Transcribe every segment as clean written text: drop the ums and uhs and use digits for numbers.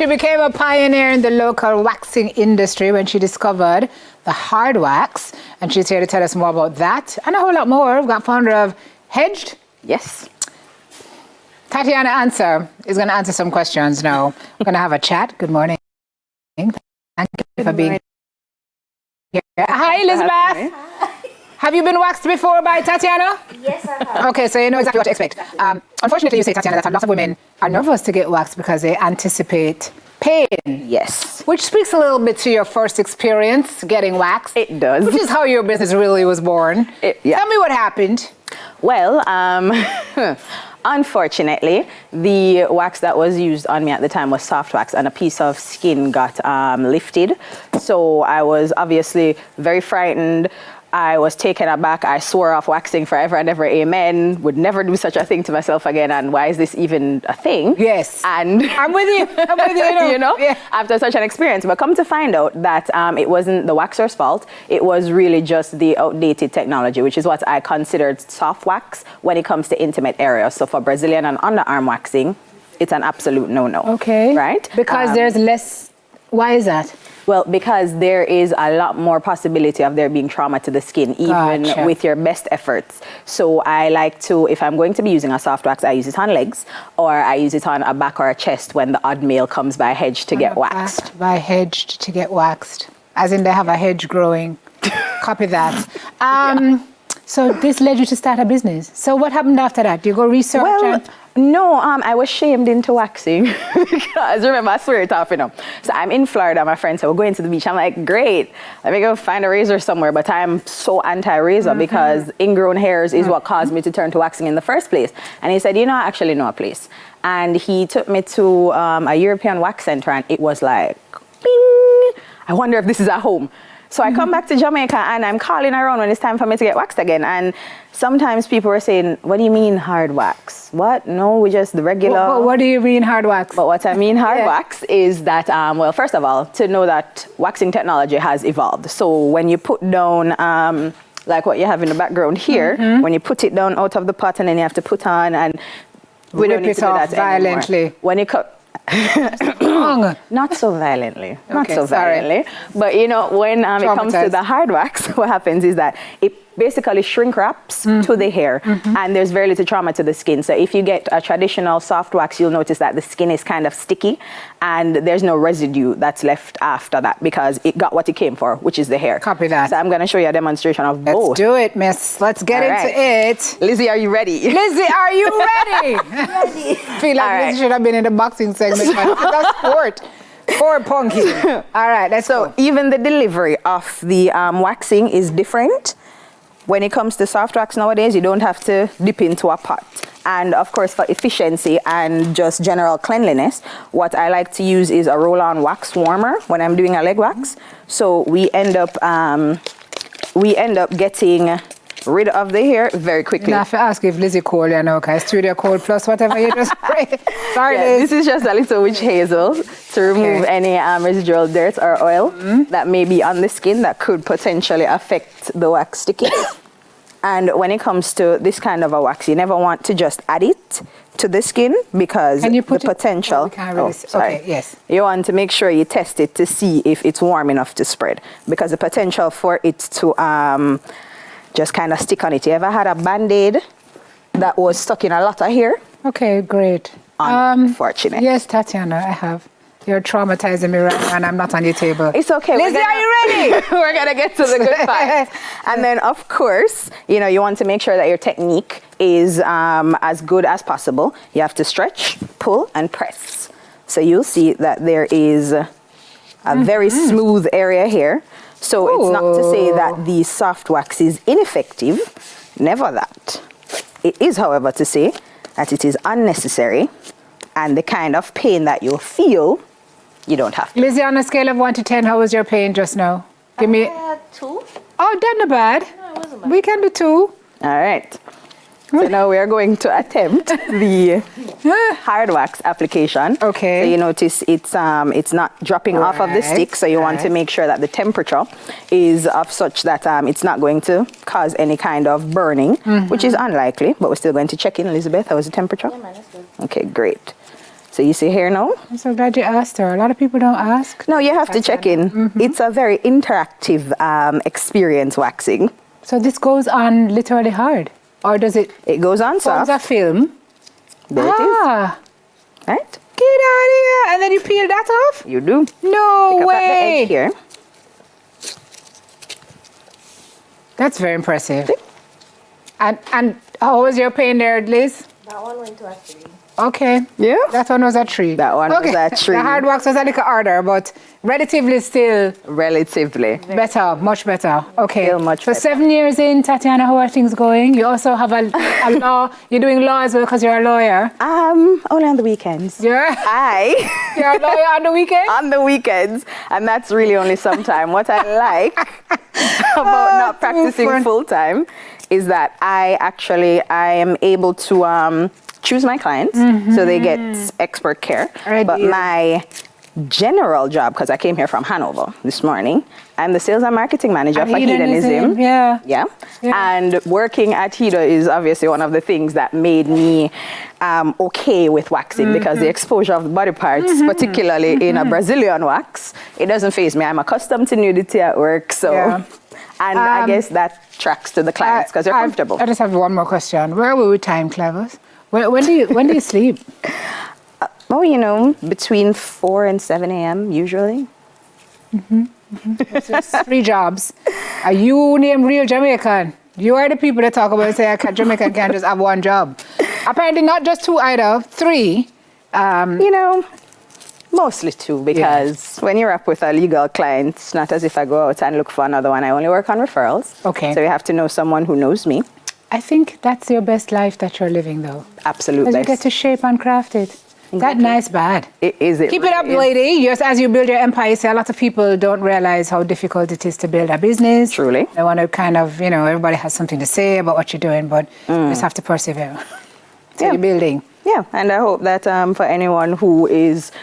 She became a pioneer in the local waxing industry when she discovered the hard wax. And she's here to tell us more about that and a whole lot more. We've got founder of Hedged. Yes. Tatiana is going to answer some questions now. We're going to have a chat. Good morning. Thank you for being here. Hi, Elizabeth. Have you been waxed before by Tatiana? Yes, I have. Okay, so you know exactly what to expect. Unfortunately, you say, Tatiana, that a lot of women are nervous to get waxed because they anticipate pain. Yes. Which speaks a little bit to your first experience getting waxed. It does. Which is how your business really was born. Yeah. Tell me what happened. Well, unfortunately, the wax that was used on me at the time was soft wax, and a piece of skin got lifted. So I was obviously very frightened. I was taken aback. I swore off waxing forever and ever. Amen. Would never do such a thing to myself again. And why is this even a thing? Yes. And I'm with you. I'm with you. You know, yeah. After such an experience. But come to find out that it wasn't the waxer's fault. It was really just the outdated technology, which is what I considered soft wax when it comes to intimate areas. So for Brazilian and underarm waxing, it's an absolute no-no. Okay. Right? Because there's less. Why is that? Well, because there is a lot more possibility of there being trauma to the skin, even with your best efforts. So I like to, if I'm going to be using a soft wax, I use it on legs, or I use it on a back or a chest when the odd male comes by Hedged to get waxed. By Hedged to get waxed. As in they have a hedge growing. Copy that. So this led you to start a business. So what happened after that? Do you go research? Well, no, I was shamed into waxing because remember, I swear it off, you know. So I'm in Florida, my friend said, we're going to the beach. I'm like, great, let me go find a razor somewhere. But I'm so anti-razor because ingrown hairs is what caused me to turn to waxing in the first place. And he said, you know, I actually know a place. And he took me to a European wax center, and it was like, bing, I wonder if this is at home. So I come back to Jamaica and I'm calling around when it's time for me to get waxed again. And sometimes people were saying, what do you mean hard wax? What? No, we just the regular. What do you mean hard wax? But what I mean hard wax is that, well, first of all, to know that waxing technology has evolved. So when you put down, like what you have in the background here, when you put it down out of the pot and then you have to put on, and we don't need to do that violently. anymore. When you cut. Not so violently. Not so violently. But you know, when it comes to the hard wax, what happens is that it basically shrink wraps to the hair, and there's very little trauma to the skin. So if you get a traditional soft wax, you'll notice that the skin is kind of sticky and there's no residue that's left after that because it got what it came for, which is the hair. Copy that. So I'm going to show you a demonstration of both. Let's do it, miss. Let's get into it. Lizzie, are you ready? Lizzie, are you ready? Ready. Feel like Lizzie should have been in the boxing segment. That's sport. Poor Punky. All right, let's go. Even the delivery of the waxing is different. When it comes to soft wax nowadays, you don't have to dip into a pot. And of course, for efficiency and just general cleanliness, what I like to use is a roll-on wax warmer when I'm doing a leg wax. So we end up getting rid of the hair very quickly. Now, I have to ask if Lizzie cold, you know, okay, Studio Cold plus whatever you just spray. Sorry, Liz. This is just a little witch hazel to remove any residual dirt or oil that may be on the skin that could potentially affect the wax sticking. And when it comes to this kind of a wax, you never want to just add it to the skin because the potential. Okay, yes. You want to make sure you test it to see if it's warm enough to spread because the potential for it to just kind of stick on it. You ever had a Band-Aid that was stuck in a lot of hair? Okay, great. Unfortunate. Yes, Tatiana, I have. You're traumatizing me right now and I'm not on your table. It's okay. Lizzie, are you ready? We're going to get to the good part. And then, of course, you know, you want to make sure that your technique is as good as possible. You have to stretch, pull, and press. So you'll see that there is a very smooth area here. So it's not to say that the soft wax is ineffective. Never that. It is, however, to say that it is unnecessary and the kind of pain that you'll feel, you don't have to. Lizzie, on a scale of 1 to 10, how was your pain just now? Give me 2. Oh, that's not bad. No, it wasn't bad. We can do 2. All right. So now we are going to attempt the hard wax application. Okay. So you notice it's not dropping off of the stick, so you want to make sure that the temperature is of such that it's not going to cause any kind of burning, which is unlikely, but we're still going to check in. Elizabeth, how was the temperature? Yeah, man, that's good. Okay, great. So you see here now? I'm so glad you asked her. A lot of people don't ask. No, you have to check in. It's a very interactive experience waxing. So this goes on literally hard? Or does it It goes on forms soft. a film? There it Ah, is. Right? get out of here. And then you peel that off? You do. No Pick up at the way. edge here. That's very impressive. And how was your pain there, Liz? That one went to a 3. Okay. Yeah. That one was a 3. That one was a 3. The hard wax was a little harder, but relatively still Relatively. better, much better. Okay. Still much so better. 7 years in, Tatiana, how are things going? You also have a law. You're doing law as well because you're a lawyer. Only on the weekends. You're a lawyer on the weekend? On the weekends, and that's really only sometime. What I like about not practicing fun. full time is that I am able to choose my clients, so they get expert care. But Ideal. my general job, because I came here from Hanover this morning, I'm the sales and marketing manager At for Hedonism. Yeah. Yeah. And working at Hedo is obviously one of the things that made me okay with waxing because the exposure of the body parts, particularly in a Brazilian wax, it doesn't faze me. I'm accustomed to nudity at work, so. Yeah. And I guess that tracks to the clients because you're comfortable. I just have one more question. Where are we with time, Clevers? When do you sleep? Oh, you know, between 4 and 7 a.m. usually. So it's 3 jobs. Are you named real Jamaican? You are the people that talk about and say Jamaican can't just have 1 job. Apparently not just 2 either, 3. You know, mostly 2 because when you're up with a legal client, it's not as if I go out and look for another one. I only work on referrals. Okay. So you have to know someone who knows me. I think that's your best life that you're living, though. Absolutely. Because you get to shape and craft it. That nice bad. It is. Keep it up, lady. Just as you build your empire, you see a lot of people don't realize how difficult it is to build a business. Truly. They want to kind of, everybody has something to say about what you're doing, but you just have to persevere. So you're building. Yeah, and I hope that for anyone who is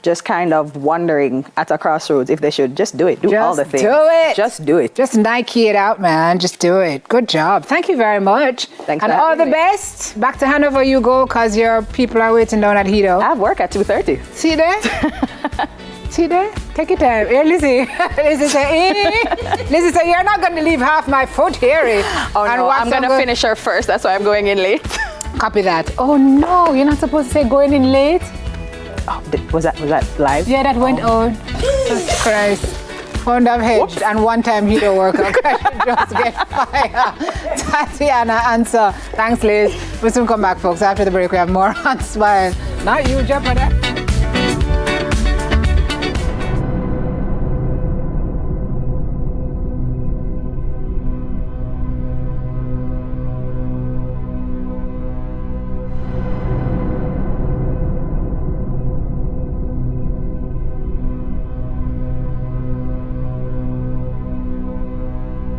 just kind of wondering at a crossroads if they should just do it, do all the things. Do it. Just do it. Just Nike it out, man. Just do it. Good job. Thank you very much. Thanks and for all having the me. best. Back to Hanover you go because your people are waiting down at Hedo. I have work at 2:30. See there? See there? Take your time. Here, Lizzie. Lizzie say, Lizzie say, you're not going to leave half my foot here. Oh no, I'm going to finish her first. That's why I'm going in late. Copy that. Oh no, you're not supposed to say going in late. Oh, was that live? Yeah, that went on. Jesus Christ. Found I've hedged and one time he don't work out. I should just get fired. Tatiana, answer. Thanks, Liz. We'll soon come back, folks. After the break, we have more on Smile. Not you, Jeopardy.